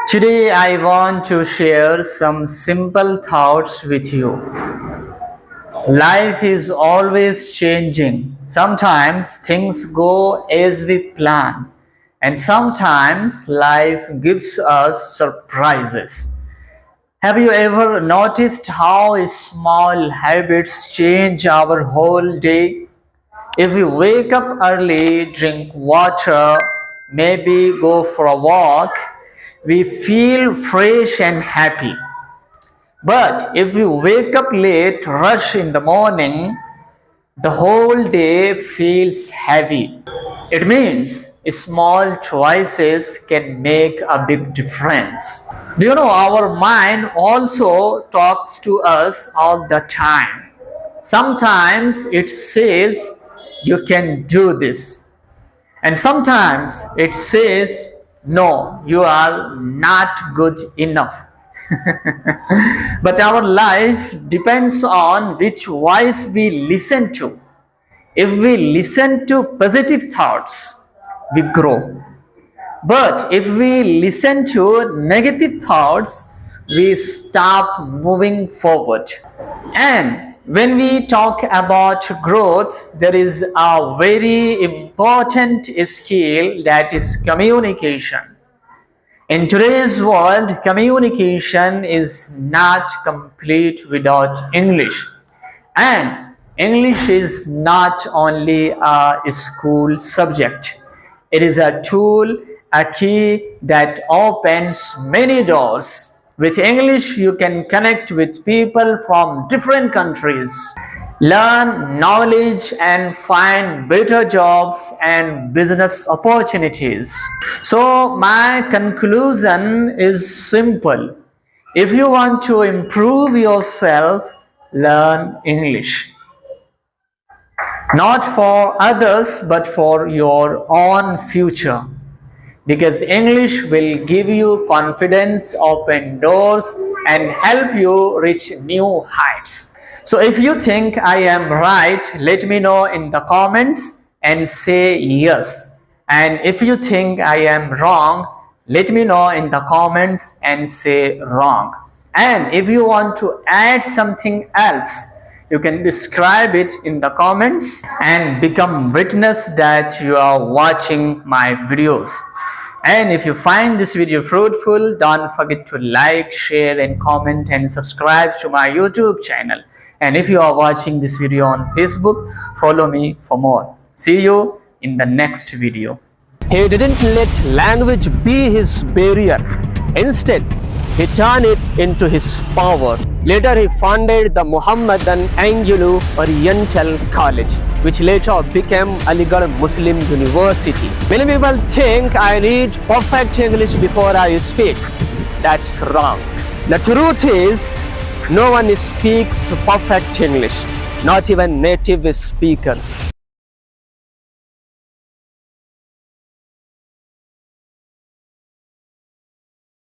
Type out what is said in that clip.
Today, I want to share some simple thoughts with you. Life is always changing. Sometimes things go as we plan, and sometimes life gives us surprises. Have you ever noticed how small habits change our whole day? If we wake up early, drink water, maybe go for a walk, we feel fresh and happy. But if we wake up late, rush in the morning, the whole day feels heavy. It means small choices can make a big difference. Do you know our mind also talks to us all the time? Sometimes it says you can do this, and sometimes it says no, you are not good enough. But our life depends on which voice we listen to. If we listen to positive thoughts, we grow. But if we listen to negative thoughts, we stop moving forward. And when we talk about growth, there is a very important skill, that is communication. In today's world, communication is not complete without English. And English is not only a school subject, it is a tool, a key that opens many doors. With English, you can connect with people from different countries, learn knowledge, and find better jobs and business opportunities. So, my conclusion is simple. If you want to improve yourself, learn English. Not for others, but for your own future. Because English will give you confidence, open doors, and help you reach new heights. So if you think I am right, let me know in the comments and say yes. And if you think I am wrong, let me know in the comments and say wrong. And if you want to add something else, you can describe it in the comments and become witness that you are watching my videos. And if you find this video fruitful, don't forget to like, share and comment and subscribe to my YouTube channel. And if you are watching this video on Facebook, follow me for more. See you in the next video. He didn't let language be his barrier. Instead, he turned it into his power. Later, he founded the Muhammadan Anglo Oriental College, which later became Aligarh Muslim University. Many people think I read perfect English before I speak. That's wrong. The truth is, no one speaks perfect English, not even native speakers.